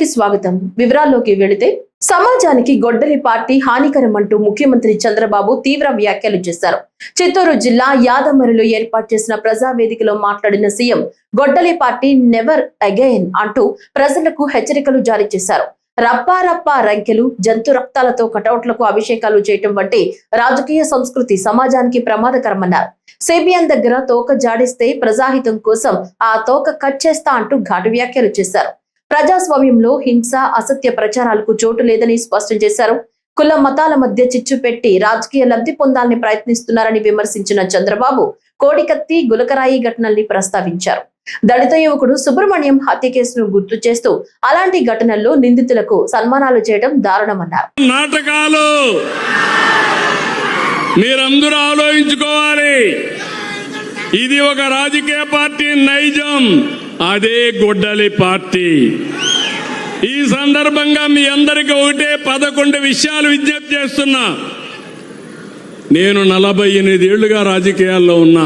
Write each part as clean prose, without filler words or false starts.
కి స్వాగతం. వివరాల్లోకి వెళితే సమాజానికి గొడ్డలి పార్టీ హానికరమంటూ ముఖ్యమంత్రి చంద్రబాబు తీవ్ర వ్యాఖ్యలు చేశారు. చిత్తూరు జిల్లా యాదమరిలో ఏర్పాటు చేసిన ప్రజావేదికలో మాట్లాడిన సీఎం గొడ్డలి పార్టీ నెవర్ అగైన్ అంటూ ప్రజలకు హెచ్చరికలు జారీ చేశారు. రప్పా రంకెలు, జంతు రక్తాలతో కటౌట్లకు అభిషేకాలు చేయటం వంటి రాజకీయ సంస్కృతి సమాజానికి ప్రమాదకరమన్నారు. సిబిఎన్ దగ్గర తోక జాడిస్తే ప్రజాహితం కోసం ఆ తోక కట్ చేస్తా అంటూ ఘాటు వ్యాఖ్యలు చేశారు. ప్రజాస్వామ్యంలో హింస, అసత్య ప్రచారాలకు చోటు లేదని స్పష్టం చేశారు. కుల మతాల మధ్య చిచ్చు పెట్టి రాజకీయ లబ్ధి పొందాలని ప్రయత్నిస్తున్నారని విమర్శించిన చంద్రబాబు కోడికత్తి, గులకరాయి ఘటనల్ని ప్రస్తావించారు. దళిత యువకుడు సుబ్రహ్మణ్యం హత్య కేసును గుర్తు చేస్తూ అలాంటి ఘటనల్లో నిందితులకు సన్మానాలు చేయడం దారుణమన్నారు. నాటకాలు మీరందరూ ఆలోచించుకోవాలి. ఇది ఒక రాజకీయ పార్టీ నైజం, అదే గొడ్డలి పార్టీ. ఈ సందర్భంగా మీ అందరికీ 11 విషయాలు విజ్ఞప్తి చేస్తున్నా. నేను 48 ఏళ్లుగా రాజకీయాల్లో ఉన్నా.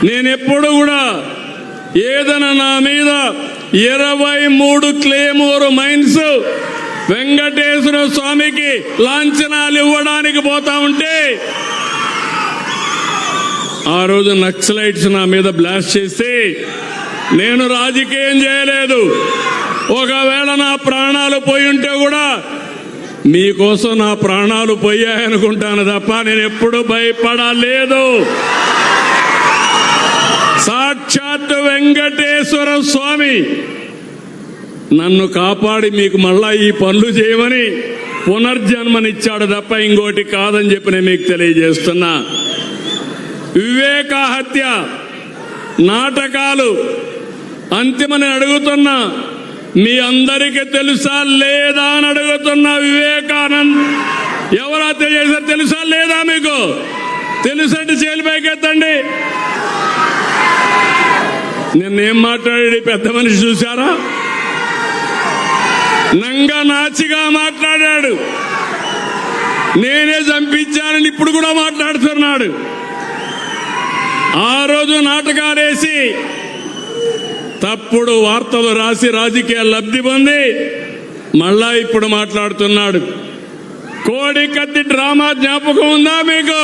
నేనెప్పుడు కూడా ఏదైనా నా మీద 23 క్లేమోర్ మైన్స్ వెంకటేశ్వర స్వామికి లాంఛనాలు ఇవ్వడానికి పోతా ఉంటే ఆ రోజు నక్సలైట్స్ నా మీద బ్లాస్ట్ చేస్తే నేను రాజకీయం చేయలేదు. ఒకవేళ నా ప్రాణాలు పోయి ఉంటే కూడా మీకోసం నా ప్రాణాలు పోయాయనుకుంటాను తప్ప నేను ఎప్పుడు భయపడలేదు. సాక్షాత్ వెంకటేశ్వర స్వామి నన్ను కాపాడి మీకు మళ్ళా ఈ పనులు చేయమని పునర్జన్మనిచ్చాడు తప్ప ఇంకోటి కాదని చెప్పి నేను మీకు తెలియజేస్తున్నా. వివేక హత్య నాటకాలు అంతిమని అడుగుతున్నా. మీ అందరికీ తెలుసా లేదా అని అడుగుతున్నా. వివేకానంద్ ఎవరు హత్య చేశారు తెలుసా లేదా? మీకు తెలుసంటే చేతులు పైకెత్తండి. నిన్నేం మాట్లాడాడు పెద్ద మనిషి చూశారా? నంగా నాచిగా మాట్లాడాడు. నేనే చంపించానని ఇప్పుడు కూడా మాట్లాడుతున్నాడు. ఆ రోజు నాటకాలేసి తప్పుడు వార్తలు రాసి రాజకీయ లబ్ధి పొంది మళ్ళా ఇప్పుడు మాట్లాడుతున్నాడు. కోడికత్తి డ్రామా జ్ఞాపకం ఉందా మీకు?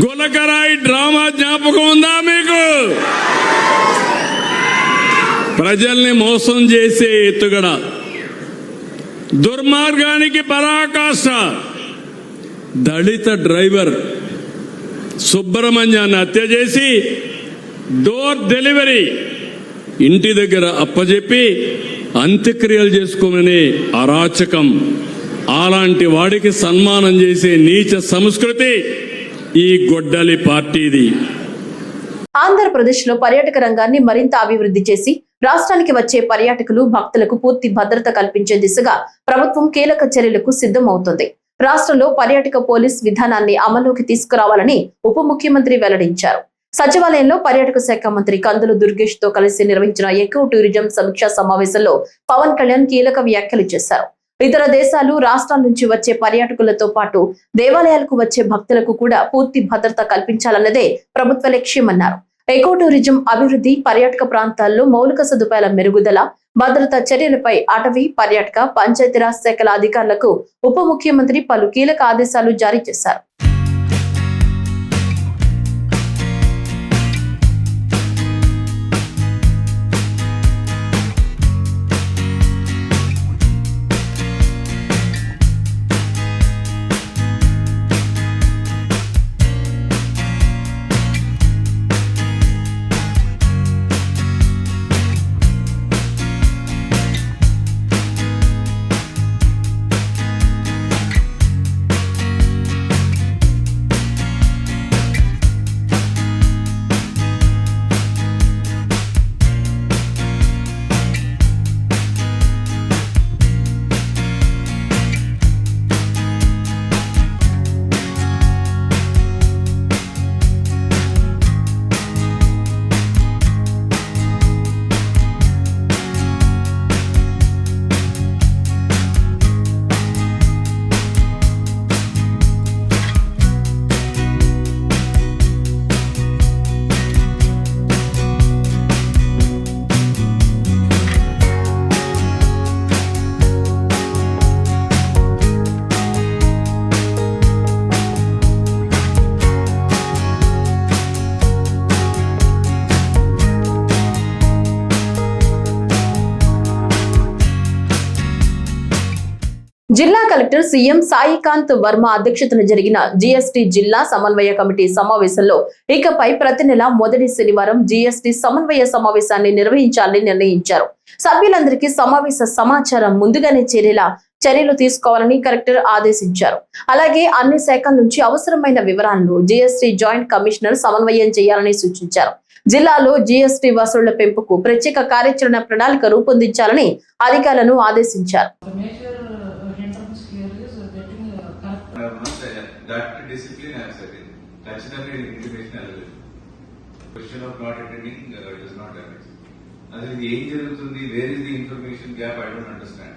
గులకరాయి డ్రామా జ్ఞాపకం ఉందా మీకు? ప్రజల్ని మోసం చేసే ఎత్తుగడ, దుర్మార్గానికి పరాకాష్ట. దళిత డ్రైవర్ సుబ్రహ్మణ్యాన్ని హత్య చేసి డోర్ డెలివరీ ఇంటి దగ్గర అప్పచెప్పి అంత్యక్రియలు చేసుకోమని అరాచకం. అలాంటి వాడికి సన్మానం చేసే నీచ సంస్కృతి ఈ గొడ్డలి పార్టీది. ఆంధ్రప్రదేశ్ లో పర్యాటక రంగాన్ని మరింత అభివృద్ధి చేసి రాష్ట్రానికి వచ్చే పర్యాటకులు, భక్తులకు పూర్తి భద్రత కల్పించే దిశగా ప్రభుత్వం కీలక చర్యలకు సిద్ధమవుతుంది. రాష్ట్రంలో పర్యాటక పోలీస్ విధానాన్ని అమలులోకి తీసుకురావాలని ఉప ముఖ్యమంత్రి వెల్లడించారు. సచివాలయంలో పర్యాటక శాఖ మంత్రి కందుల దుర్గేష్ తో కలిసి నిర్వహించిన ఎకో టూరిజం సమీక్షా సమావేశంలో పవన్ కళ్యాణ్ కీలక వ్యాఖ్యలు చేశారు. ఇతర దేశాలు, రాష్ట్రాల నుంచి వచ్చే పర్యాటకులతో పాటు దేవాలయాలకు వచ్చే భక్తులకు కూడా పూర్తి భద్రత కల్పించాలన్నదే ప్రభుత్వ లక్ష్యమన్నారు. ఎకో టూరిజం అభివృద్ధి, పర్యాటక ప్రాంతాల్లో మౌలిక సదుపాయాల మెరుగుదల, భద్రతా చర్యలపై అటవీ, పర్యాటక, పంచాయతీరాజ్ శాఖల అధికారులకు ఉప ముఖ్యమంత్రి పలు కీలక ఆదేశాలు జారీ చేశారు. జిల్లా కలెక్టర్ సీఎం సాయికాంత్ వర్మ అధ్యక్షతన జరిగిన జీఎస్టీ జిల్లా సమన్వయ కమిటీ సమావేశంలో ఇకపై ప్రతి నెల మొదటి శనివారం జీఎస్టీ సమన్వయ సమావేశాన్ని నిర్వహించాలని నిర్ణయించారు. సభ్యులందరికీ సమావేశ సమాచారం ముందుగానే చేరేలా చర్యలు తీసుకోవాలని కలెక్టర్ ఆదేశించారు. అలాగే అన్ని శాఖల నుంచి అవసరమైన వివరాలను జీఎస్టీ జాయింట్ కమిషనర్ సమన్వయం చేయాలని సూచించారు. జిల్లాలో జీఎస్టీ వసూళ్ల పెంపుకు ప్రత్యేక కార్యాచరణ ప్రణాళిక రూపొందించాలని అధికారులను ఆదేశించారు. That discipline I have set in. Khachitanga intimation available. Question of not attending does not happen. As in the ఏం జరుగుతుంది, where is the information gap? I don't understand.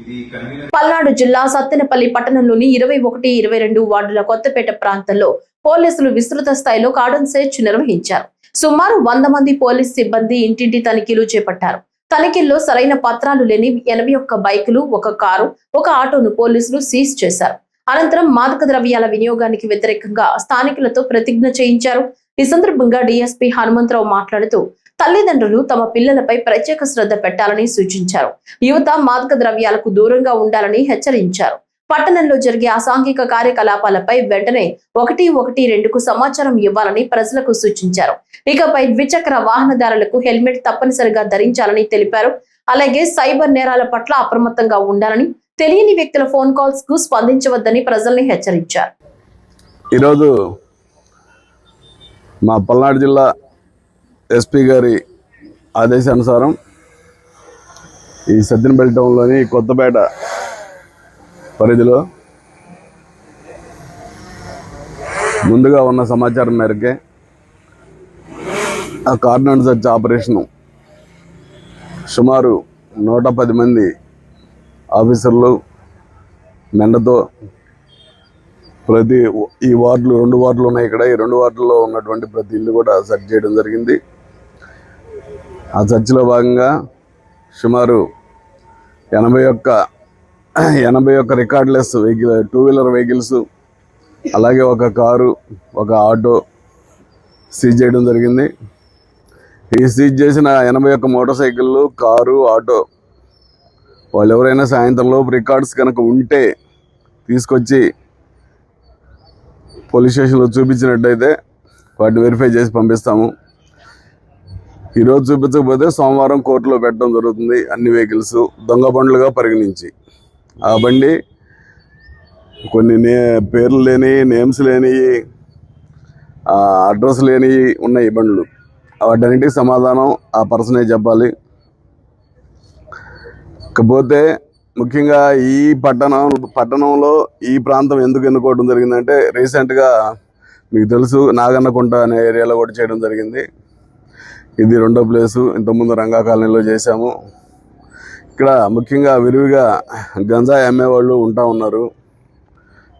ఇది కన్వీనర్ పల్నాడు జిల్లా సత్తెనపల్లి పట్టణంలోని 21, 22 వార్డుల కొత్తపేట ప్రాంతంలో పోలీసులు విస్తృత స్థాయిలో కార్డన్ సెర్చ్ నిర్వహించారు. సుమారు 100 మంది పోలీస్ సిబ్బంది ఇంటింటి తనిఖీలు చేపట్టారు. తనిఖీల్లో సరైన పత్రాలు లేని 81 బైకులు, ఒక కారు, ఒక ఆటోను పోలీసులు సీజ్ చేశారు. అనంతరం మాదక ద్రవ్యాల వినియోగానికి వ్యతిరేకంగా స్థానికులతో ప్రతిజ్ఞ చేయించారు. ఈ సందర్భంగా డీఎస్పీ హనుమంతరావు మాట్లాడుతూ తల్లిదండ్రులు తమ పిల్లలపై ప్రత్యేక శ్రద్ధ పెట్టాలని సూచించారు. యువత మాదక ద్రవ్యాలకు దూరంగా ఉండాలని హెచ్చరించారు. పట్టణంలో జరిగే అసాంఘిక కార్యకలాపాలపై వెంటనే 112కు సమాచారం ఇవ్వాలని ప్రజలకు సూచించారు. ఇకపై ద్విచక్ర వాహనదారులకు హెల్మెట్ తప్పనిసరిగా ధరించాలని తెలిపారు. అలాగే సైబర్ నేరాల పట్ల అప్రమత్తంగా ఉండాలని, తెలియని వ్యక్తుల ఫోన్ కాల్స్ కు స్పందించవద్దని ప్రజల్ని హెచ్చరించారు. ఈరోజు మా పల్నాడు జిల్లా ఎస్పీ గారి ఆదేశానుసారం ఈ సత్తెనపల్లి టౌన్లోని కొత్తపేట పరిధిలో ముందుగా ఉన్న సమాచారం మేరకే ఆ కార్డన్ సెర్చ్ ఆపరేషను సుమారు 110 మంది ఆఫీసర్లు మెండతో ప్రతి ఈ వార్డులు 2 వార్డులు ఉన్నాయి. ఇక్కడ ఈ 2 వార్డుల్లో ఉన్నటువంటి ప్రతి ఇల్లు కూడా సెర్చ్ చేయడం జరిగింది. ఆ సెర్చ్లో భాగంగా సుమారు 81 రికార్డ్లెస్ వెహికల్, 2 వీలర్ వెహికల్స్, అలాగే ఒక కారు, ఒక ఆటో సీజ్ చేయడం జరిగింది. ఈ సీజ్ చేసిన 81 మోటార్ సైకిళ్ళు, కారు, ఆటో వాళ్ళు ఎవరైనా సాయంత్రంలోపు రికార్డ్స్ కనుక ఉంటే తీసుకొచ్చి పోలీస్ స్టేషన్లో చూపించినట్టయితే వాటిని వెరిఫై చేసి పంపిస్తాము. ఈరోజు చూపించకపోతే సోమవారం కోర్టులో పెట్టడం జరుగుతుంది. అన్ని వెహికల్స్ దొంగ బండ్లుగా పరిగణించి, ఆ బండి కొన్ని పేర్లు లేని, నేమ్స్ లేని, అడ్రస్ లేని ఉన్నాయి బండ్లు. వాటన్నిటికి సమాధానం ఆ పర్సనే చెప్పాలి. ఇకపోతే ముఖ్యంగా ఈ పట్టణంలో ఈ ప్రాంతం ఎందుకు ఎన్నుకోవడం జరిగిందంటే, రీసెంట్గా మీకు తెలుసు నాగన్నకుంట అనే ఏరియాలో కూడా చేయడం జరిగింది. ఇది 2వ ప్లేసు. ఇంతకుముందు రంగా కాలనీలో చేశాము. ఇక్కడ ముఖ్యంగా విరివిగా గంజాయి అమ్మేవాళ్ళు ఉన్నారు.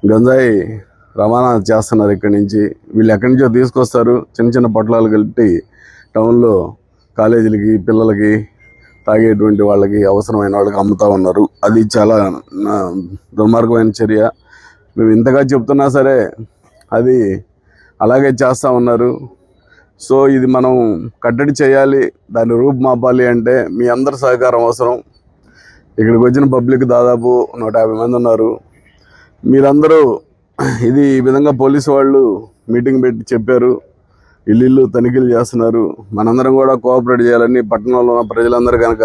గంజాయి రవాణా చేస్తున్నారు ఇక్కడి నుంచి. వీళ్ళు ఎక్కడి నుంచో తీసుకొస్తారు, చిన్న చిన్న పొట్లాలు కలిపి టౌన్లో కాలేజీలకి, పిల్లలకి, తాగేటువంటి వాళ్ళకి, అవసరమైన వాళ్ళకి అమ్ముతూ ఉన్నారు. అది చాలా దుర్మార్గమైన చర్య. మేము ఇంతగా చెప్తున్నా సరే అది అలాగే చేస్తూ ఉన్నారు. సో ఇది మనం కట్టడి చేయాలి, దాన్ని రూపుమాపాలి అంటే మీ అందరి సహకారం అవసరం. ఇక్కడికి వచ్చిన పబ్లిక్ దాదాపు 150 మంది ఉన్నారు. మీరందరూ ఇది ఈ విధంగా పోలీసు వాళ్ళు మీటింగ్ పెట్టి చెప్పారు, ఇల్లు తనిఖీలు చేస్తున్నారు. మనందరం కూడా కోఆపరేట్ చేయాలని, పట్టణంలో ఉన్న ప్రజలందరూ కనుక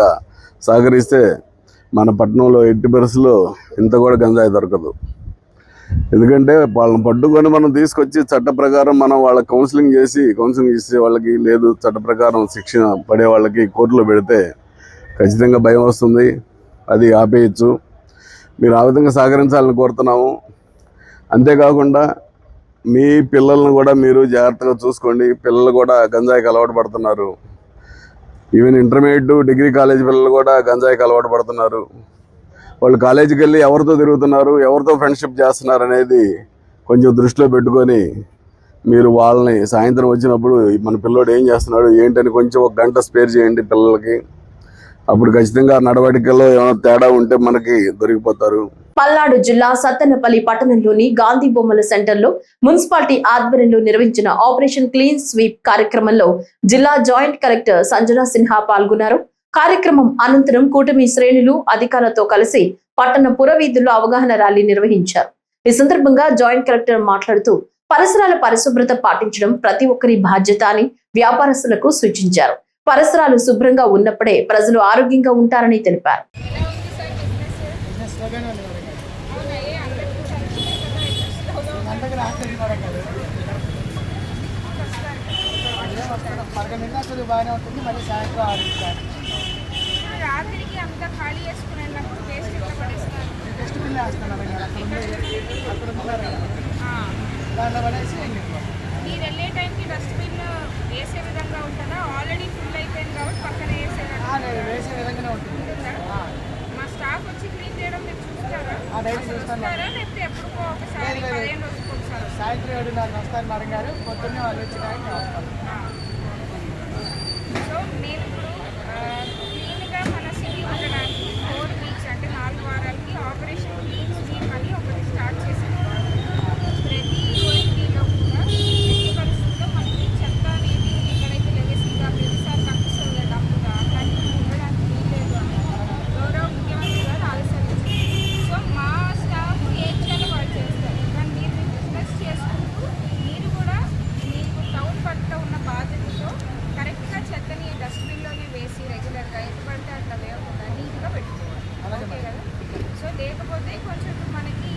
సహకరిస్తే మన పట్టణంలో ఎట్టి పరిస్థితుల్లో ఇంత కూడా గంజాయి దొరకదు. ఎందుకంటే వాళ్ళని పట్టుకొని మనం తీసుకొచ్చి చట్ట ప్రకారం మనం వాళ్ళకి కౌన్సిలింగ్ ఇచ్చే వాళ్ళకి, లేదు చట్ట ప్రకారం శిక్షణ పడే వాళ్ళకి కోర్టులో పెడితే ఖచ్చితంగా భయం వస్తుంది, అది ఆపేయచ్చు. మీరు ఆ విధంగా సహకరించాలని కోరుతున్నాము. అంతేకాకుండా మీ పిల్లలను కూడా మీరు జాగ్రత్తగా చూసుకోండి. పిల్లలు కూడా గంజాయికి అలవాటు పడుతున్నారు. ఈవెన్ ఇంటర్మీడియట్, డిగ్రీ కాలేజ్ పిల్లలు కూడా గంజాయికి అలవాటు పడుతున్నారు. వాళ్ళు కాలేజీకి వెళ్ళి ఎవరితో తిరుగుతున్నారు, ఎవరితో ఫ్రెండ్షిప్ చేస్తున్నారు అనేది కొంచెం దృష్టిలో పెట్టుకొని మీరు వాళ్ళని సాయంత్రం వచ్చినప్పుడు మన పిల్లోడు ఏం చేస్తున్నాడు ఏంటని కొంచెం 1 గంట స్పేర్ చేయండి పిల్లలకి. అప్పుడు ఖచ్చితంగా నడవడికల్లో ఏమైనా తేడా ఉంటే మనకి దొరికిపోతారు. పల్నాడు జిల్లా సత్తెనపల్లి పట్టణంలోని గాంధీ బొమ్మల సెంటర్లో మున్సిపాలిటీ ఆధ్వర్యంలో నిర్వహించిన ఆపరేషన్ క్లీన్ స్వీప్ కార్యక్రమంలో జిల్లా జాయింట్ కలెక్టర్ సంజనా సిన్హా పాల్గొన్నారు. కార్యక్రమం అనంతరం కూటమి శ్రేణులు అధికారులతో కలిసి పట్టణ పురవీధుల్లో అవగాహన ర్యాలీ నిర్వహించారు. ఈ సందర్భంగా జాయింట్ కలెక్టర్ మాట్లాడుతూ పరిసరాల పరిశుభ్రత పాటించడం ప్రతి ఒక్కరి బాధ్యత అని వ్యాపారస్తులకు సూచించారు. పరిసరాలు శుభ్రంగా ఉన్నప్పుడే ప్రజలు ఆరోగ్యంగా ఉంటారని తెలిపారు. బాగానే ఉంటుంది. మళ్ళీ సాయంత్రం రాత్రికి అంతా ఖాళీ చేసుకునేటప్పుడు టేస్ట్ ఎట్లా పడేస్తారు? టెస్ట్ బిల్ వేస్తున్నాను అక్కడ ఉన్నారు కదా దాంట్లో పడేసి మీరు వెళ్ళే టైంకి డస్ట్బిన్ వేసే విధంగా ఉంటుందా? ఆల్రెడీ ఫుల్ అయిపోయింది కాబట్టి పక్కన వేసే విధంగానే ఉంటుంది. మా స్టాఫ్ వచ్చి క్లీన్ చేయడం మీరు చూస్తారా? డైలీ చూస్తాను. లేకపోతే ఎప్పుడుకో ఒకసారి 15 రోజులకు ఒకసారి? సాయంత్రం 7:30 వస్తారు మేడం గారు. పొద్దున్నే వాళ్ళు వచ్చినాక వస్తారు. సో నేను ఇప్పుడు క్లీన్గా మన సిటీ ఉండడానికి 4 వీక్స్ అంటే 4 వారాలకి ఆపరేషన్ క్లీన్ స్వీప్ అని ఒకటి స్టార్ట్ చేశాను. ప్రతి ఓఎన్టీలో కూడా ఎట్టి పరిస్థితుల్లో మనకి చెత్త అనేది ఎక్కడైతే లెగసీగా ప్రతిసారి కనిపిస్తుంది కదా డబ్బుగా అట్లాంటివి ఉండడానికి వీల్లేదు అని గౌరవ ముఖ్యమంత్రి గారు ఆదేశాలించారు. సో మా స్టాఫ్ ఏం చేయాలో వాళ్ళు చేస్తారు. కానీ మీరు బిజినెస్ చేసుకుంటూ మీరు కూడా మీకు టౌన్ పట్ల ఉన్న బాధ్యతతో కరెక్ట్గా చెత్తని డస్ట్బిన్లోనే వేసి రెగ్యులర్గా ఎటు పడితే అట్లా వేయకుండా నీట్గా పెట్టుకోవాలి. ఓకే కదా? సో లేకపోతే కొంచెం మనకి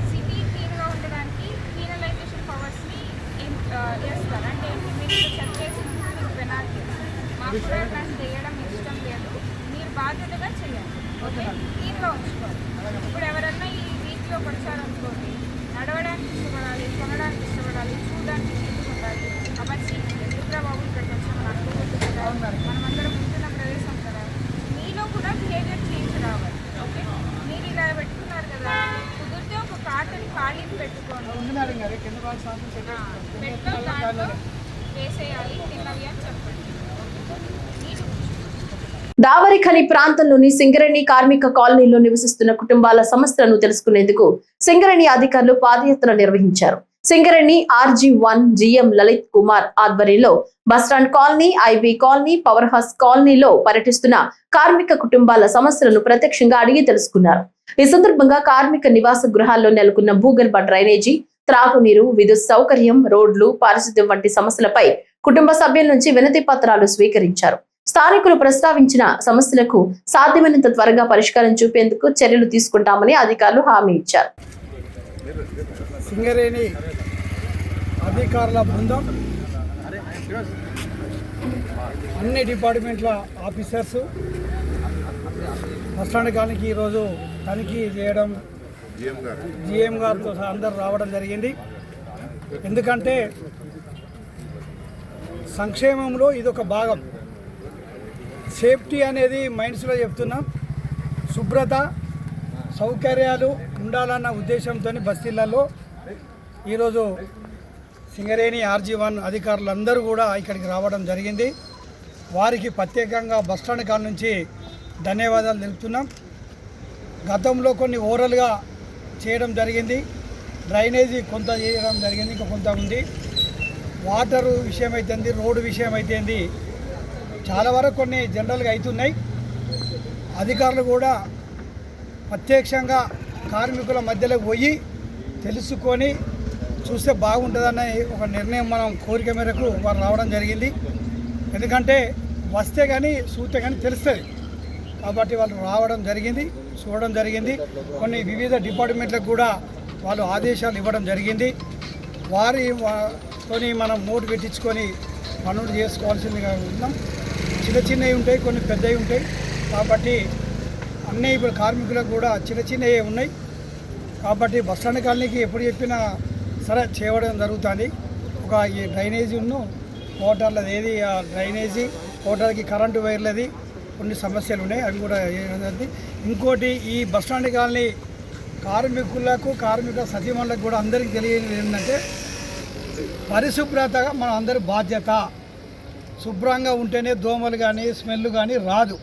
సిటీ క్లీన్గా ఉండడానికి పీనలైజేషన్ పవర్స్ని చేస్తారు. అంటే మీరు చెక్ చేసినందుకు మీకు పెనాల్టీ. మాకు కూడా అట్లాంటి చేయడం ఇష్టం లేదు. మీరు బాధ్యతగా చేయాలి. ఓకే, క్లీన్గా ఉంచుకోవాలి. ఇప్పుడు ఎవరన్నా ఈ వీక్లో వచ్చారనుకోండి, నడవడానికి ఇష్టపడాలి, కొనడానికి ఇష్టపడాలి, చూడడానికి ఇష్టపడాలి. అవన్నీ రుద్రబాబు ఇక్కడికి వచ్చి మన మనమందరం ఉంటున్న ప్రదేశం కదా, మీలో కూడా బిహేవియర్ చేంజ్ రావాలి. ఓకే, మీరు ఇలా పెట్టుకున్నారు కదా, కుదిరితే ఒక కాటన్ ఖాళీని పెట్టుకోండి. ఉంది మేడం గారు. కింద వాళ్ళు సాయంత్రం పెట్టుకొని దాంట్లో వేసేయాలి తిన్నవి అని చెప్పండి. దావరిఖని ప్రాంతంలోని సింగరేణి కార్మిక కాలనీలో నివసిస్తున్న కుటుంబాల సమస్యలను తెలుసుకునేందుకు సింగరేణి అధికారులు పాదయాత్ర నిర్వహించారు. సింగరేణి RG1 GM లలిత్ కుమార్ ఆధ్వర్యంలో bus stand colony, IB colony, power house కాలనీలో పర్యటిస్తున్న కార్మిక కుటుంబాల సమస్యలను ప్రత్యక్షంగా అడిగి తెలుసుకున్నారు. ఈ సందర్భంగా కార్మిక నివాస గృహాల్లో నెలకొన్న భూగర్భ డ్రైనేజీ, త్రాగునీరు, విద్యుత్ సౌకర్యం, రోడ్లు, పారిశుద్ధ్యం వంటి సమస్యలపై కుటుంబ సభ్యుల నుంచి వినతి పత్రాలు స్వీకరించారు. స్థానికులు ప్రస్తావించిన సమస్యలకు సాధ్యమైనంత త్వరగా పరిష్కారం చూపేందుకు చర్యలు తీసుకుంటామని అధికారులు హామీ ఇచ్చారు. సింగరేణి అధికారుల బృందం అన్ని డిపార్ట్మెంట్ల ఆఫీసర్స్ బస్టాండ్ కాలనీకి ఈరోజు తనిఖీ చేయడం GM గారితో అందరూ రావడం జరిగింది. ఎందుకంటే సంక్షేమంలో ఇదొక భాగం. సేఫ్టీ అనేది మైండ్స్లో చెప్తున్నాం. శుభ్రత సౌకర్యాలు ఉండాలన్న ఉద్దేశంతో బస్తీలలో ఈరోజు సింగరేణి RG1 అధికారులందరూ కూడా ఇక్కడికి రావడం జరిగింది. వారికి ప్రత్యేకంగా బస్టాండ్ కాడ నుంచి ధన్యవాదాలు తెలుపుతున్నాం. గతంలో కొన్ని ఓరల్గా చేయడం జరిగింది. డ్రైనేజీ కొంత చేయడం జరిగింది, ఇంకా కొంత ఉంది. వాటరు విషయం అయితేంది, రోడ్డు విషయం అయితేంది, చాలా వరకు కొన్ని జనరల్గా అవుతున్నాయి. అధికారులు కూడా ప్రత్యక్షంగా కార్మికుల మధ్యలో పోయి తెలుసుకొని చూస్తే బాగుంటుందన్న ఒక నిర్ణయం మనం కోరిక మేరకు వారు రావడం జరిగింది. ఎందుకంటే వస్తే కానీ చూస్తే కానీ తెలుస్తుంది కాబట్టి వాళ్ళు రావడం జరిగింది, చూడడం జరిగింది. కొన్ని వివిధ డిపార్ట్మెంట్లకు కూడా వాళ్ళు ఆదేశాలు ఇవ్వడం జరిగింది. వారితోని మనం నోటు పెట్టించుకొని పనులు చేసుకోవాల్సిందిగా ఉన్నాం. చిన్న చిన్నవి ఉంటాయి, కొన్ని పెద్దవి ఉంటాయి. కాబట్టి అన్నీ ఇప్పుడు కార్మికులకు కూడా చిన్న చిన్నవి ఉన్నాయి. కాబట్టి బస్టాండ్ కాలనీకి ఎప్పుడు చెప్పినా సరే చేయడం జరుగుతుంది. ఒక ఈ డ్రైనేజీను మోటార్లది ఏది ఆ డ్రైనేజీ మోటార్కి కరెంటు వైర్లది కొన్ని సమస్యలు ఉన్నాయి, అవి కూడా ఏది. ఇంకోటి ఈ బస్టాండ్ కాలనీ కార్మికులకు కార్మిక సతీమణులకు కూడా అందరికీ తెలియనిది ఏంటంటే పరిశుభ్రతగా మన అందరి బాధ్యత. శుభ్రంగా ఉంటేనే దోమలు కానీ స్మెల్ కానీ రాదు.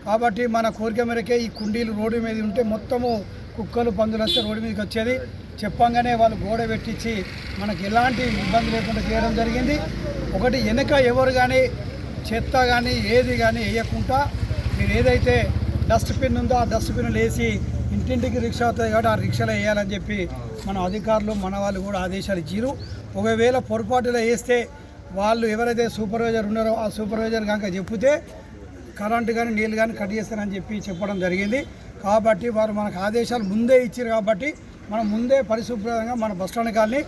కాబట్టి మన కోరిక మేరకే ఈ కుండీలు రోడ్డు మీద ఉంటే మొత్తము కుక్కలు పందులు వస్తే రోడ్డు మీదకి వచ్చేది. చెప్పంగానే వాళ్ళు గోడ పెట్టించి మనకు ఎలాంటి ఇబ్బంది లేకుండా చేయడం జరిగింది. ఒకటి వెనక ఎవరు కానీ చెత్త కానీ ఏది కానీ వేయకుండా మీరు ఏదైతే డస్ట్బిన్ ఉందో ఆ డస్ట్బిన్లు వేసి ఇంటింటికి రిక్షా అవుతుంది కాబట్టి ఆ రిక్షాలో వేయాలని చెప్పి మన అధికారులు మన వాళ్ళు కూడా ఆదేశాలు ఇచ్చారు. ఒకవేళ పొరపాటులో వేస్తే వాళ్ళు ఎవరైతే సూపర్వైజర్ ఉన్నారో ఆ సూపర్వైజర్ కనుక చెప్తే కరెంటు కానీ నీళ్ళు కానీ కట్ చేస్తారని చెప్పి చెప్పడం జరిగింది. కాబట్టి వారు మనకు ఆదేశాలు ముందే ఇచ్చారు కాబట్టి మనం ముందే పరిశుభ్రంగా మన బస్టాండ్ కాలనీ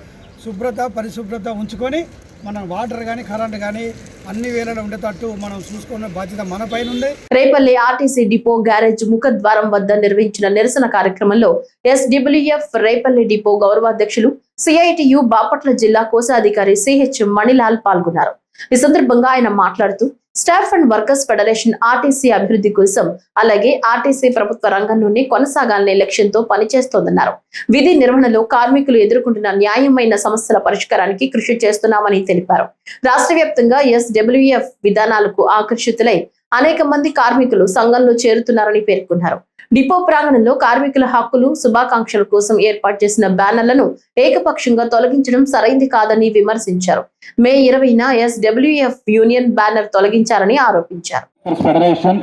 పరిశుభ్రత ఉంచుకొని మనం వాటర్ కానీ కరెంట్ కానీ అన్ని వేళలో ఉండేటట్టు మనం చూసుకునే బాధ్యత మన పైన ఉంది. రేపల్లి ఆర్టీసీ డిపో గ్యారేజ్ ముఖద్వారం వద్ద నిర్వహించిన నిరసన కార్యక్రమంలో ఎస్డబ్ల్యూఎఫ్ రేపల్లి డిపో గౌరవాధ్యక్షులు సిఐటియు బాపట్ల జిల్లా కోశాధికారి సిహెచ్ మణిలాల్ పాల్గొన్నారు. ఈ సందర్భంగా ఆయన మాట్లాడుతూ staff and workers federation RTC అభివృద్ధి కోసం అలాగే ఆర్టీసీ ప్రభుత్వ రంగంలోనే కొనసాగాలనే లక్ష్యంతో పనిచేస్తోందన్నారు. విధి నిర్వహణలో కార్మికులు ఎదుర్కొంటున్న న్యాయమైన సమస్యల పరిష్కారానికి కృషి చేస్తున్నామని తెలిపారు. రాష్ట్ర వ్యాప్తంగా ఎస్డబ్ల్యూఎఫ్ విధానాలకు ఆకర్షితులై అనేక మంది కార్మికులు సంఘంలో చేరుతున్నారని పేర్కొన్నారు. డిపో ప్రాంగణంలో కార్మికుల హక్కులు శుభాకాంక్షల కోసం ఏర్పాటు చేసిన బ్యానర్లను ఏకపక్షంగా తొలగించడం సరైంది కాదని విమర్శించారు. మే 20న ఎస్డబ్ల్యూఎఫ్ యూనియన్ బ్యానర్ తొలగించారని ఆరోపించారు. ఫెడరేషన్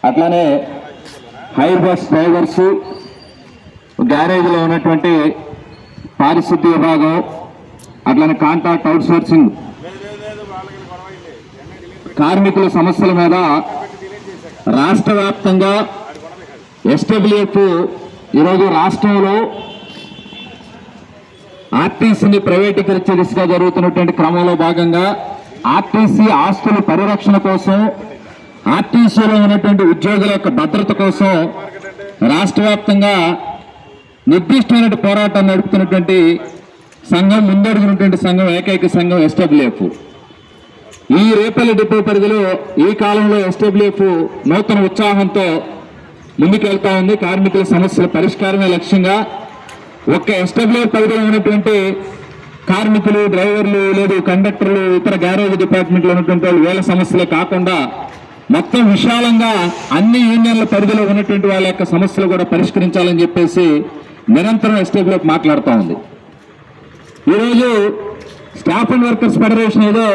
అట్లానే హైర్ బస్ డ్రైవర్స్, గ్యారేజ్ లో ఉన్నటువంటి పారిశుద్ధ్య విభాగం, అట్లానే కాంట్రాక్ట్ అవుట్ సోర్సింగ్ కార్మికుల సమస్యల మీద రాష్ట్ర వ్యాప్తంగా ఎస్డబ్ల్యూఎఫ్ ఈరోజు రాష్ట్రంలో ఆర్టీసీని ప్రైవేటీకరించే దిశగా జరుగుతున్నటువంటి క్రమంలో భాగంగా ఆర్టీసీ ఆస్తుల పరిరక్షణ కోసం, ఆర్టీసీలో ఉన్నటువంటి ఉద్యోగుల యొక్క భద్రత కోసం రాష్ట్ర వ్యాప్తంగా నిర్దిష్టమైన పోరాటం నడుపుతున్నటువంటి సంఘం, ముందడుగున్నటువంటి సంఘం, ఏకైక సంఘం ఎస్డబ్ల్యూఎఫ్. ఈ రేపల్లి డిపో పరిధిలో ఈ కాలంలో ఎస్డబ్ల్యూఎఫ్ నూతన ఉత్సాహంతో ముందుకెళ్తా ఉంది. కార్మికుల సమస్యల పరిష్కారమే లక్ష్యంగా ఒక్క ఎస్డబ్ల్యూఎఫ్ పరిధిలో ఉన్నటువంటి కార్మికులు, డ్రైవర్లు, లేదు కండక్టర్లు, ఇతర గ్యారేజ్ డిపార్ట్మెంట్లో ఉన్నటువంటి వాళ్ళు వీళ్ళ సమస్యలే కాకుండా మొత్తం విశాలంగా అన్ని యూనియన్ల పరిధిలో ఉన్నటువంటి వాళ్ళ యొక్క సమస్యలు కూడా పరిష్కరించాలని చెప్పేసి నిరంతరం ఎస్డబ్ల్యూఎఫ్ మాట్లాడుతూ ఉంది. ఈరోజు స్టాఫ్ అండ్ వర్కర్స్ ఫెడరేషన్ ఏదో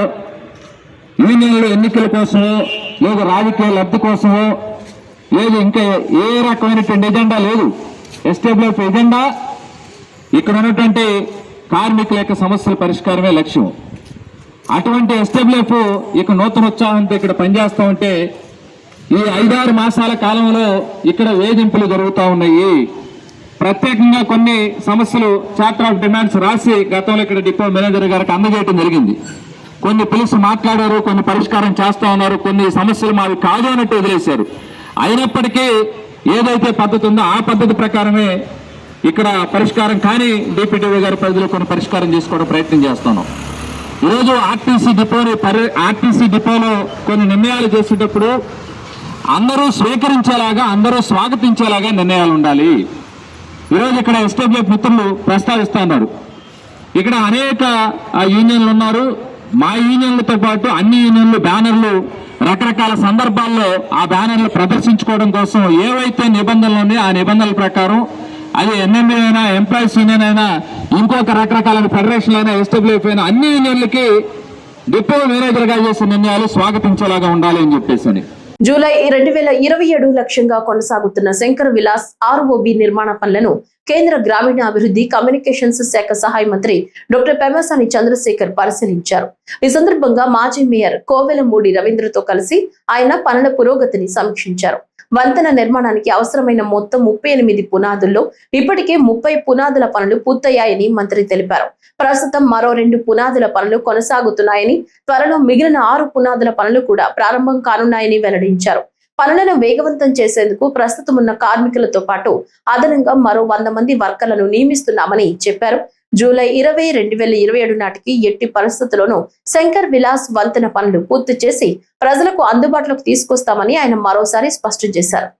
యూనియన్ల ఎన్నికల కోసమో, లేదు రాజకీయ లబ్ధి కోసమో, లేదు ఇంకా ఏ రకమైనటువంటి ఎజెండా లేదు. ఎస్డబ్ల్యూఎఫ్ ఎజెండా ఇక్కడ ఉన్నటువంటి కార్మికుల యొక్క సమస్యల పరిష్కారమే లక్ష్యం. అటువంటి ఎస్డబ్ల్యూఎఫ్ ఇక నూతన ఉత్సాహంతో ఇక్కడ పనిచేస్తూ ఉంటే ఈ 5-6 మాసాల కాలంలో ఇక్కడ వేధింపులు జరుగుతూ ఉన్నాయి. ప్రత్యేకంగా కొన్ని సమస్యలు చార్టర్ ఆఫ్ డిమాండ్స్ రాసి గతంలో ఇక్కడ డిపో మేనేజర్ గారికి అందజేయడం జరిగింది. కొన్ని పిలిచి మాట్లాడారు, కొన్ని పరిష్కారం చేస్తా ఉన్నారు, కొన్ని సమస్యలు మావి కాదు అన్నట్టు వదిలేశారు. అయినప్పటికీ ఏదైతే పద్ధతి ఉందో ఆ పద్ధతి ప్రకారమే ఇక్కడ పరిష్కారం కానీ డిప్యూటీఓ గారి పరిధిలో కొన్ని పరిష్కారం చేసుకోవడం ప్రయత్నం చేస్తున్నాం. ఈరోజు ఆర్టీసీ డిపోలో కొన్ని నిర్ణయాలు చేసేటప్పుడు అందరూ స్వీకరించేలాగా, అందరూ స్వాగతించేలాగా నిర్ణయాలు ఉండాలి. ఈరోజు ఇక్కడ ఎస్డబ్ల్యూఎఫ్ మిత్రులు ప్రస్తావిస్తున్నారు. ఇక్కడ అనేక యూనియన్లు ఉన్నారు. మా యూనియన్లతో పాటు అన్ని యూనియన్లు బ్యానర్లు రకరకాల సందర్భాల్లో ఆ బ్యానర్లు ప్రదర్శించుకోవడం కోసం ఏవైతే నిబంధనలు ఉన్నాయో ఆ నిబంధనల ప్రకారం, అది ఎన్ఎంఏ అయినా, ఎంప్లాయీస్ యూనియన్ అయినా, ఇంకొక రకరకాల ఫెడరేషన్లు అయినా, ఎస్డబ్ల్యూఎఫ్ అయినా అన్ని యూనియన్లకి డిపో మేనేజర్గా చేసే నిర్ణయాలు స్వాగతించేలాగా ఉండాలి అని చెప్పేసి. జూలై 2027 లక్ష్యంగా కొనసాగుతున్న శంకర్ విలాస్ ఆర్ఓబి నిర్మాణ పనులను కేంద్ర గ్రామీణాభివృద్ధి కమ్యూనికేషన్స్ శాఖ సహాయ మంత్రి డాక్టర్ పెమ్మసాని చంద్రశేఖర్ పరిశీలించారు. ఈ సందర్భంగా మాజీ మేయర్ కోవెలమూడి రవీంద్రతో కలిసి ఆయన పనుల పురోగతిని సమీక్షించారు. వంతెన నిర్మాణానికి అవసరమైన మొత్తం 38 పునాదుల్లో ఇప్పటికే 30 పునాదుల పనులు పూర్తయ్యాయని మంత్రి తెలిపారు. ప్రస్తుతం మరో 2 పునాదుల పనులు కొనసాగుతున్నాయని, త్వరలో మిగిలిన 6 పునాదుల పనులు కూడా ప్రారంభం కానున్నాయని వెల్లడించారు. పనులను వేగవంతం చేసేందుకు ప్రస్తుతం ఉన్న కార్మికులతో పాటు అదనంగా మరో 100 మంది వర్కర్లను నియమిస్తున్నామని చెప్పారు. జూలై 20, 2027 నాటికి ఎట్టి పరిస్థితుల్లోనూ శంకర్ విలాస్ వంతెన పనులు పూర్తి చేసి ప్రజలకు అందుబాటులోకి తీసుకొస్తామని ఆయన మరోసారి స్పష్టం చేశారు.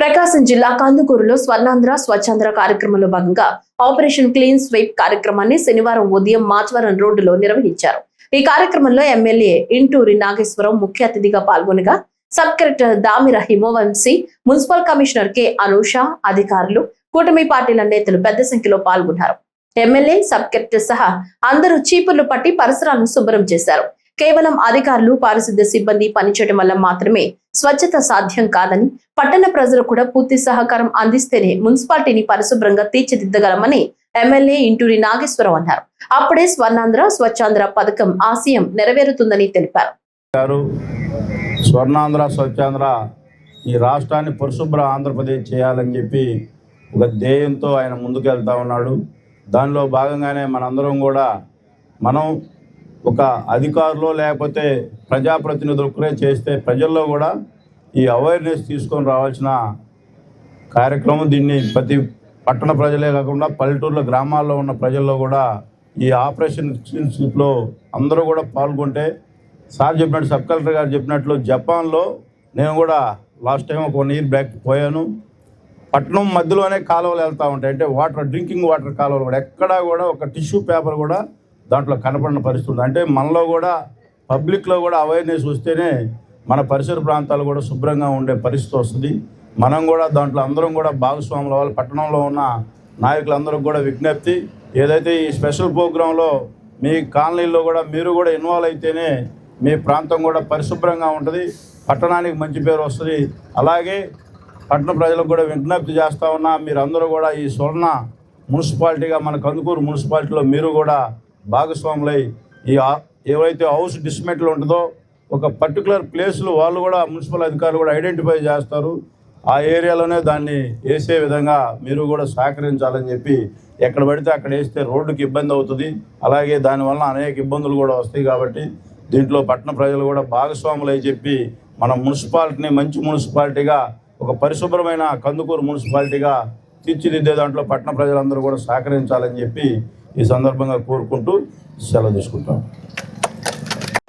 ప్రకాశం జిల్లా కందుకూరులో స్వర్ణాంధ్ర స్వచ్ఛాంధ్ర కార్యక్రమంలో భాగంగా ఆపరేషన్ క్లీన్ స్వీప్ కార్యక్రమాన్ని శనివారం ఉదయం మాచవరం రోడ్డులో నిర్వహించారు. ఈ కార్యక్రమంలో ఎమ్మెల్యే ఇంటూరి నాగేశ్వరరావు ముఖ్య అతిథిగా పాల్గొనగా sub collector Damira Himavamsi, municipal commissioner K Anusha, అధికారులు, కూటమి పార్టీల నేతలు పెద్ద సంఖ్యలో పాల్గొన్నారు. ఎమ్మెల్యే, సబ్ కలెక్టర్ సహా అందరూ చీపుర్లు పట్టి పరిసరాలను శుభ్రం చేశారు. కేవలం అధికారులు, పారిశుద్ధ్య సిబ్బంది పనిచేయడం వల్ల మాత్రమే స్వచ్ఛత సాధ్యం కాదని, పట్టణ ప్రజలు కూడా పూర్తి సహకారం అందిస్తేనే మున్సిపాలిటీని పరిశుభ్రంగా తీర్చిదిద్దగలమని ఎమ్మెల్యే ఇంటూరి నాగేశ్వరరావు అన్నారు. అప్పుడే స్వర్ణాంధ్ర స్వచ్ఛాంధ్ర పథకం ఆశయం నెరవేరుతుందని తెలిపారు. స్వర్ణాంధ్ర స్వచ్ఛాంధ్ర ఈ రాష్ట్రాన్ని పరిశుభ్ర ఆంధ్రప్రదేశ్ చేయాలని చెప్పి ఒక ధ్యేయంతో ఆయన ముందుకు వెళ్తా ఉన్నాడు. దానిలో భాగంగానే మనందరం కూడా మనం ఒక అధికారులు లేకపోతే ప్రజాప్రతినిధులు ఒకరే చేస్తే ప్రజల్లో కూడా ఈ అవేర్నెస్ తీసుకొని రావాల్సిన కార్యక్రమం. దీన్ని ప్రతి పట్టణ ప్రజలే కాకుండా పల్లెటూరులో, గ్రామాల్లో ఉన్న ప్రజల్లో కూడా ఈ ఆపరేషన్ స్వీప్లో అందరూ కూడా పాల్గొంటే, సార్ చెప్పినట్టు, సబ్ కలెక్టర్ గారు చెప్పినట్లు, జపాన్లో నేను కూడా లాస్ట్ టైం ఒక 1 year బ్యాక్ పోయాను. పట్టణం మధ్యలోనే కాలువలు వెళ్తూ ఉంటాయి. అంటే వాటర్, డ్రింకింగ్ వాటర్ కాలువలు కూడా ఎక్కడా కూడా ఒక టిష్యూ పేపర్ కూడా దాంట్లో కనపడిన పరిస్థితి ఉంది. అంటే మనలో కూడా, పబ్లిక్లో కూడా అవేర్నెస్ వస్తేనే మన పరిసర ప్రాంతాలు కూడా శుభ్రంగా ఉండే పరిస్థితి వస్తుంది. మనం కూడా దాంట్లో అందరం కూడా భాగస్వాముల వాళ్ళు, పట్టణంలో ఉన్న నాయకులందరూ కూడా విజ్ఞప్తి, ఏదైతే ఈ స్పెషల్ ప్రోగ్రాంలో మీ కాలనీల్లో కూడా మీరు కూడా ఇన్వాల్వ్ అయితేనే మీ ప్రాంతం కూడా పరిశుభ్రంగా ఉంటుంది, పట్టణానికి మంచి పేరు వస్తుంది. అలాగే పట్టణ ప్రజలకు కూడా విజ్ఞప్తి చేస్తూ ఉన్నా, మీరందరూ కూడా ఈ స్వర్ణ మున్సిపాలిటీగా, మన కందుకూరు మున్సిపాలిటీలో మీరు కూడా భాగస్వాములై ఈ ఏవైతే హౌస్ డిస్మెంటల్ ఉంటుందో ఒక పర్టికులర్ ప్లేస్లు వాళ్ళు కూడా, మున్సిపల్ అధికారులు కూడా ఐడెంటిఫై చేస్తారు. ఆ ఏరియాలోనే దాన్ని వేసే విధంగా మీరు కూడా సహకరించాలని చెప్పి, ఎక్కడ పడితే అక్కడ వేస్తే రోడ్డుకి ఇబ్బంది అవుతుంది, అలాగే దానివల్ల అనేక ఇబ్బందులు కూడా వస్తాయి. కాబట్టి దీంట్లో పట్టణ ప్రజలు కూడా భాగస్వాములు అని చెప్పి మన మున్సిపాలిటీని మంచి మున్సిపాలిటీగా, ఒక పరిశుభ్రమైన కందుకూరు మున్సిపాలిటీగా తీర్చిదిద్దే దాంట్లో పట్టణ ప్రజలందరూ కూడా సహకరించాలని చెప్పి ఈ సందర్భంగా కోరుకుంటూ సెలవు తీసుకుంటాం.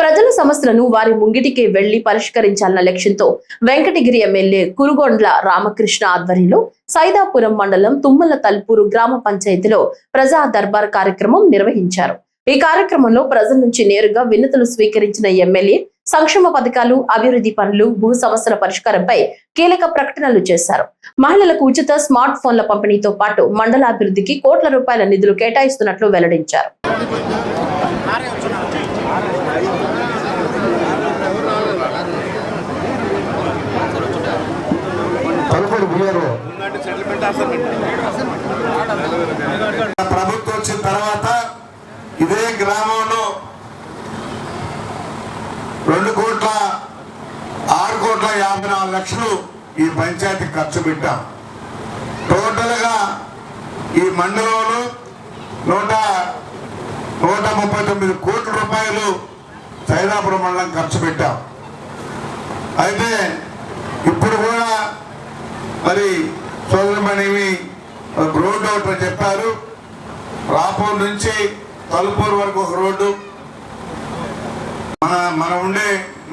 ప్రజల సమస్యలను వారి ముంగిటికే వెళ్లి పరిష్కరించాలన్న లక్ష్యంతో వెంకటగిరి ఎమ్మెల్యే కురుగొండ్ల రామకృష్ణ ఆధ్వర్యంలో సైదాపురం మండలం తుమ్మల తల్పూరు గ్రామ పంచాయతీలో ప్రజా దర్బార్ కార్యక్రమం నిర్వహించారు. ఈ కార్యక్రమంలో ప్రజల నుంచి నేరుగా వినతులు స్వీకరించిన ఎమ్మెల్యే సంక్షేమ పథకాలు, అభివృద్ధి పనులు, భూ సమస్యల పరిష్కారంపై కీలక ప్రకటనలు చేశారు. మహిళలకు ఉచిత స్మార్ట్ ఫోన్ల పంపిణీతో పాటు మండలాభివృద్ధికి కోట్ల రూపాయల నిధులు కేటాయిస్తున్నట్లు వెల్లడించారు. ప్రభుత్వం వచ్చిన తర్వాత ఇదే గ్రామంలో 2,6,54,00,000 ఈ పంచాయతీ ఖర్చు పెట్టాం. టోటల్గా ఈ మండలంలో 139 కోట్ల రూపాయలు సైదాపురం మండలం ఖర్చు పెట్టాం. అయితే ఇప్పుడు కూడా మరి సోదరమణివి రోడ్డు ఒకటి చెప్పారు. రాపూర్ నుంచి తలుపూరు వరకు ఒక రోడ్డు,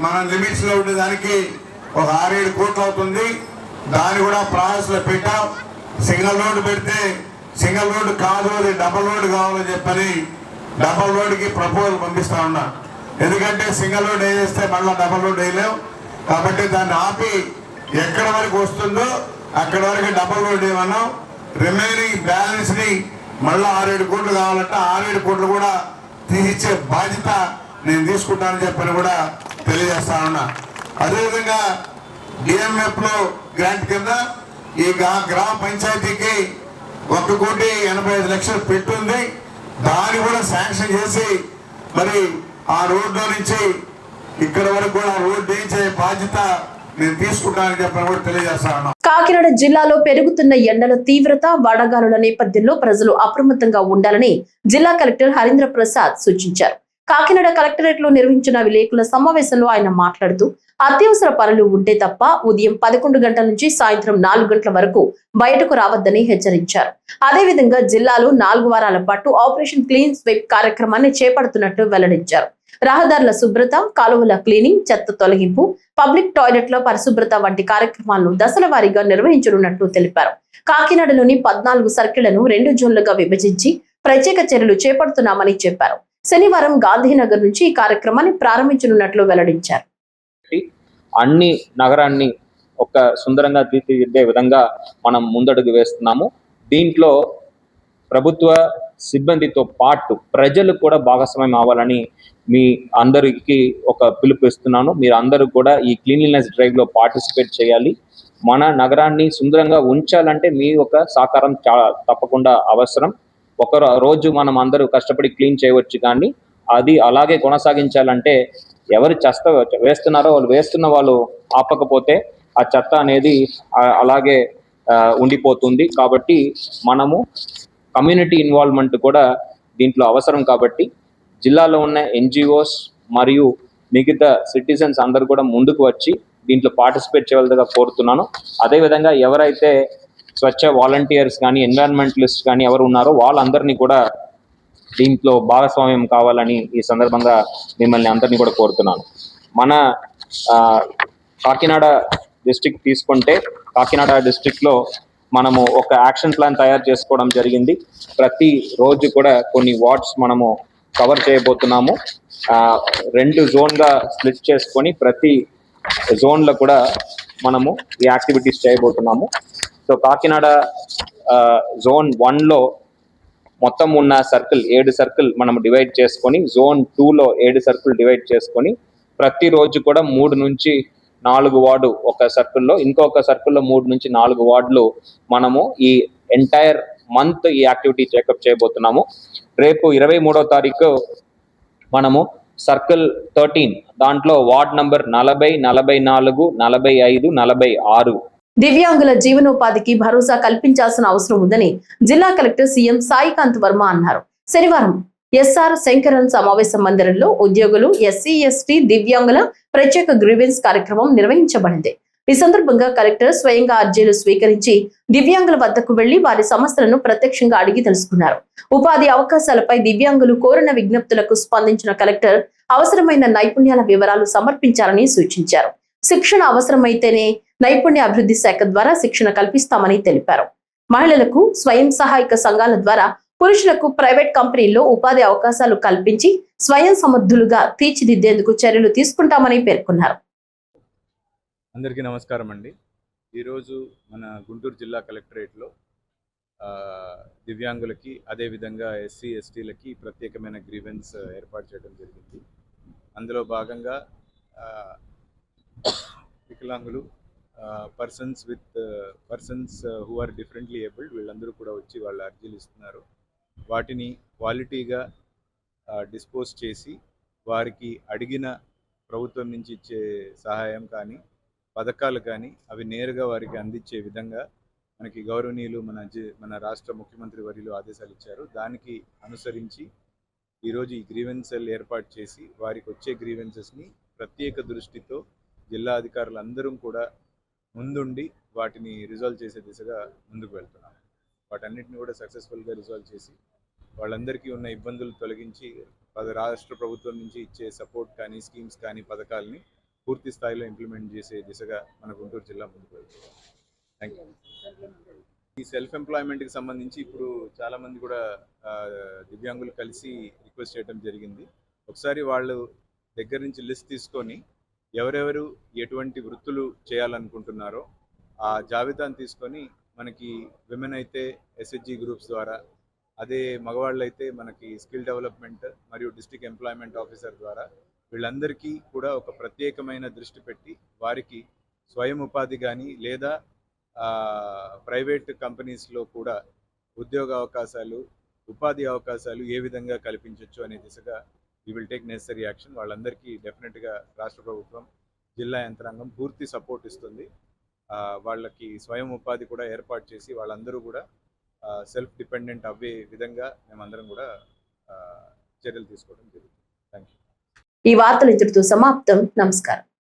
మన లిమిట్స్ లో ఉండే దానికి ఒక 6-7 కోట్లు అవుతుంది. దాన్ని కూడా ప్రాసెస్లో పెట్టాం. సింగిల్ రోడ్డు పెడితే సింగిల్ రోడ్డు కాదు, అది డబల్ రోడ్డు కావాలని చెప్పని డబల్ రోడ్డుకి ప్రపోజల్ పంపిస్తా ఉన్నా. ఎందుకంటే సింగిల్ రోడ్ వేసేస్తే మళ్ళీ డబల్ రోడ్ వేయలేం. కాబట్టి దాన్ని ఆపి ఎక్కడ వరకు వస్తుందో అక్కడ వరకు డబల్ రోడ్ ఏమన్నాం. రిమైనింగ్ బ్యాలెన్స్ ని మళ్ళీ 6-7 కోట్లు కావాలంటే 6-7 కోట్లు కూడా తీసిచ్చే బాధ్యత నేను తీసుకుంటానని చెప్పని కూడా తెలియజేస్తా ఉన్నా. అదేవిధంగా డిఎంఎఫ్ లో గ్రాంట్ కింద ఈ గ్రామ పంచాయతీకి 1,85,00,000 పెట్టుంది. దాన్ని కూడా శాంక్షన్ చేసి మరి ఆ రోడ్లో నుంచి ఇక్కడ వరకు కూడా రోడ్డు వేయించే బాధ్యత నేను తీసుకుంటానని చెప్పని కూడా తెలియజేస్తా ఉన్నా. కాకినాడ జిల్లాలో పెరుగుతున్న ఎండల తీవ్రత, వడగాలుల నేపథ్యంలో ప్రజలు అప్రమత్తంగా ఉండాలని జిల్లా కలెక్టర్ హరీంద్ర ప్రసాద్ సూచించారు. కాకినాడ కలెక్టరేట్ లో నిర్వహించిన విలేకరుల సమావేశంలో ఆయన మాట్లాడుతూ అత్యవసర పనులు ఉంటే తప్ప ఉదయం 11 గంటల నుంచి సాయంత్రం 4 గంటల వరకు బయటకు రావద్దని హెచ్చరించారు. అదేవిధంగా జిల్లాలో 4 వారాల పాటు ఆపరేషన్ క్లీన్ స్వీప్ కార్యక్రమాన్ని చేపడుతున్నట్లు వెల్లడించారు. రహదారుల శుభ్రత, కాలువల క్లీనింగ్, చెత్త తొలగింపు, పబ్లిక్ టాయిలెట్ల పరిశుభ్రత వంటి కార్యక్రమాలను దశల వారీగా నిర్వహించనున్నట్లు తెలిపారు. కాకినాడలోని 14 సర్కిళ్లను 2 జోన్లుగా విభజించి ప్రత్యేక చర్యలు చేపడుతున్నామని చెప్పారు. శనివారం గాంధీనగర్ నుంచి ఈ కార్యక్రమాన్ని ప్రారంభించనున్నట్లు వెల్లడించారు. అన్ని నగరాన్ని ఒక సుందరంగా తీర్చిదిద్దే విధంగా మనం ముందడుగు వేస్తున్నాము. దీంట్లో ప్రభుత్వ సిబ్బందితో పాటు ప్రజలు కూడా భాగస్వామ్యం అవ్వాలని మీ అందరికీ ఒక పిలుపు ఇస్తున్నాను. మీరు అందరూ కూడా ఈ క్లీన్లీనెస్ డ్రైవ్ లో పార్టిసిపేట్ చేయాలి. మన నగరాన్ని సుందరంగా ఉంచాలంటే మీ ఒక సహకారం తప్పకుండా అవసరం. ఒక రోజు మనం అందరూ కష్టపడి క్లీన్ చేయవచ్చు, కానీ అది అలాగే కొనసాగించాలంటే ఎవరు చెత్త వేస్తున్నారో వాళ్ళు వేస్తున్న వాళ్ళు ఆపకపోతే ఆ చెత్త అనేది అలాగే ఉండిపోతుంది. కాబట్టి మనము కమ్యూనిటీ ఇన్వాల్వ్మెంట్ కూడా దీంట్లో అవసరం. కాబట్టి జిల్లాలో ఉన్న ఎన్జిఓస్ మరియు మిగతా సిటిజన్స్ అందరూ కూడా ముందుకు వచ్చి దీంట్లో పార్టిసిపేట్ చేయవలసిగా కోరుతున్నాను. అదేవిధంగా ఎవరైతే స్వచ్ఛ వాలంటీర్స్ కానీ ఎన్విరాన్మెంటలిస్ట్ కానీ ఎవరు ఉన్నారో వాళ్ళందరినీ కూడా దీంట్లో భాగస్వామ్యం కావాలని ఈ సందర్భంగా మిమ్మల్ని అందరినీ కూడా కోరుతున్నాను. మన కాకినాడ డిస్ట్రిక్ట్ తీసుకుంటే కాకినాడ డిస్ట్రిక్ట్లో మనము ఒక యాక్షన్ ప్లాన్ తయారు చేసుకోవడం జరిగింది. ప్రతి రోజు కూడా కొన్ని వార్డ్స్ మనము కవర్ చేయబోతున్నాము. 2 జోన్గా స్ప్లిట్ చేసుకొని ప్రతి జోన్లో కూడా మనము ఈ యాక్టివిటీస్ చేయబోతున్నాము. సో కాకినాడ జోన్ 1లో మొత్తం ఉన్న 7 సర్కిల్ మనం డివైడ్ చేసుకొని, జోన్ 2లో 7 సర్కిల్ డివైడ్ చేసుకొని ప్రతిరోజు కూడా 3 నుంచి 4 వార్డు ఒక సర్కిల్లో, ఇంకొక సర్కిల్లో 3 నుంచి 4 వార్డులు మనము ఈ ఎంటైర్ మంత్ ఈ యాక్టివిటీ చెకప్ చేయబోతున్నాము. రేపు 23వ తారీఖు మనము సర్కిల్ 13 దాంట్లో వార్డ్ నంబర్ 40, 44, 45, 46 దివ్యాంగుల జీవనోపాధికి భరోసా కల్పించాల్సిన అవసరం ఉందని జిల్లా కలెక్టర్ సీఎం సాయికాంత్ వర్మ అన్నారు. శనివారం ఎస్ఆర్ శంకరన్ సమావేశ మందిరంలో ఉద్యోగులు ఎస్సీ ఎస్టీ దివ్యాంగుల ప్రత్యేక గ్రీవెన్స్ కార్యక్రమం నిర్వహించబడింది. ఈ సందర్భంగా కలెక్టర్ స్వయంగా అర్జీలు స్వీకరించి దివ్యాంగుల వద్దకు వెళ్లి వారి సమస్యలను ప్రత్యక్షంగా అడిగి తెలుసుకున్నారు. ఉపాధి అవకాశాలపై దివ్యాంగులు కోరిన విజ్ఞప్తులకు స్పందించిన కలెక్టర్ అవసరమైన నైపుణ్యాల వివరాలు సమర్పించాలని సూచించారు. శిక్షణ అవసరమైతేనే నైపుణ్య అభివృద్ధి శాఖ ద్వారా శిక్షణ కల్పిస్తామని తెలిపారు. మహిళలకు స్వయం సహాయక సంఘాల ద్వారా పురుషులకు ప్రైవేట్ కంపెనీల్లో ఉపాధి అవకాశాలు కల్పించి స్వయం సమర్థులుగా తీర్చిదిద్దేందుకు చర్యలు తీసుకుంటామని పేర్కొన్నారు. అందరికీ నమస్కారం అండి. ఈరోజు మన గుంటూరు జిల్లా కలెక్టరేట్లో దివ్యాంగులకి అదేవిధంగా ఎస్సీ ఎస్టీలకి ప్రత్యేకమైన గ్రీవెన్స్ ఏర్పాటు చేయడం జరిగింది. అందులో భాగంగా వికలాంగులు, persons who are differently abled వీళ్ళందరూ కూడా వచ్చి వాళ్ళ అర్జీలు ఇస్తున్నారు. వాటిని క్వాలిటీగా డిస్పోజ్ చేసి వారికి అడిగిన ప్రభుత్వం నుంచి ఇచ్చే సహాయం కానీ పథకాలు కానీ అవి నేరుగా వారికి అందించే విధంగా మనకి గౌరవనీయులు మన రాష్ట్ర ముఖ్యమంత్రి వర్యులు ఆదేశాలు ఇచ్చారు. దానికి అనుసరించి ఈరోజు ఈ గ్రీవెన్స్ సెల్ ఏర్పాటు చేసి వారికి వచ్చే గ్రీవెన్సెస్ని ప్రత్యేక దృష్టితో జిల్లా అధికారులందరూ కూడా ముందుండి వాటిని రిజాల్వ్ చేసే దిశగా ముందుకు వెళ్తున్నాం. వాటన్నిటిని కూడా సక్సెస్ఫుల్గా రిజాల్వ్ చేసి వాళ్ళందరికీ ఉన్న ఇబ్బందులు తొలగించి రాష్ట్ర ప్రభుత్వం నుంచి ఇచ్చే సపోర్ట్ కానీ స్కీమ్స్ కానీ పథకాలని పూర్తి స్థాయిలో ఇంప్లిమెంట్ చేసే దిశగా మన గుంటూరు జిల్లా ముందుకు వెళ్తుంది. Thank you. ఈ సెల్ఫ్ ఎంప్లాయ్మెంట్కి సంబంధించి ఇప్పుడు చాలామంది కూడా దివ్యాంగులు కలిసి రిక్వెస్ట్ చేయడం జరిగింది. ఒకసారి వాళ్ళు దగ్గర నుంచి లిస్ట్ తీసుకొని ఎవరెవరు ఎటువంటి వృత్తులు చేయాలనుకుంటున్నారో ఆ జాబితాను తీసుకొని మనకి విమెన్ అయితే ఎస్హెచ్జి గ్రూప్స్ ద్వారా, అదే మగవాళ్ళు అయితే మనకి స్కిల్ డెవలప్మెంట్ మరియు డిస్ట్రిక్ట్ ఎంప్లాయ్మెంట్ ఆఫీసర్ ద్వారా వీళ్ళందరికీ కూడా ఒక ప్రత్యేకమైన దృష్టి పెట్టి వారికి స్వయం ఉపాధి కానీ లేదా ప్రైవేట్ కంపెనీస్లో కూడా ఉద్యోగ అవకాశాలు, ఉపాధి అవకాశాలు ఏ విధంగా కల్పించవచ్చు అనే దిశగా we will take necessary action. వాళ్ళందరికీ డెఫినెట్గా రాష్ట్ర ప్రభుత్వం, జిల్లా యంత్రాంగం పూర్తి సపోర్ట్ ఇస్తుంది. వాళ్ళకి స్వయం ఉపాధి కూడా ఏర్పాటు చేసి వాళ్ళందరూ కూడా సెల్ఫ్ డిపెండెంట్ అవ్వే విధంగా మేమందరం కూడా చర్యలు తీసుకోవడం జరుగుతుంది. Thank you. ఈ వార్తలు ఇంతటితో సమాప్తం. నమస్కారం.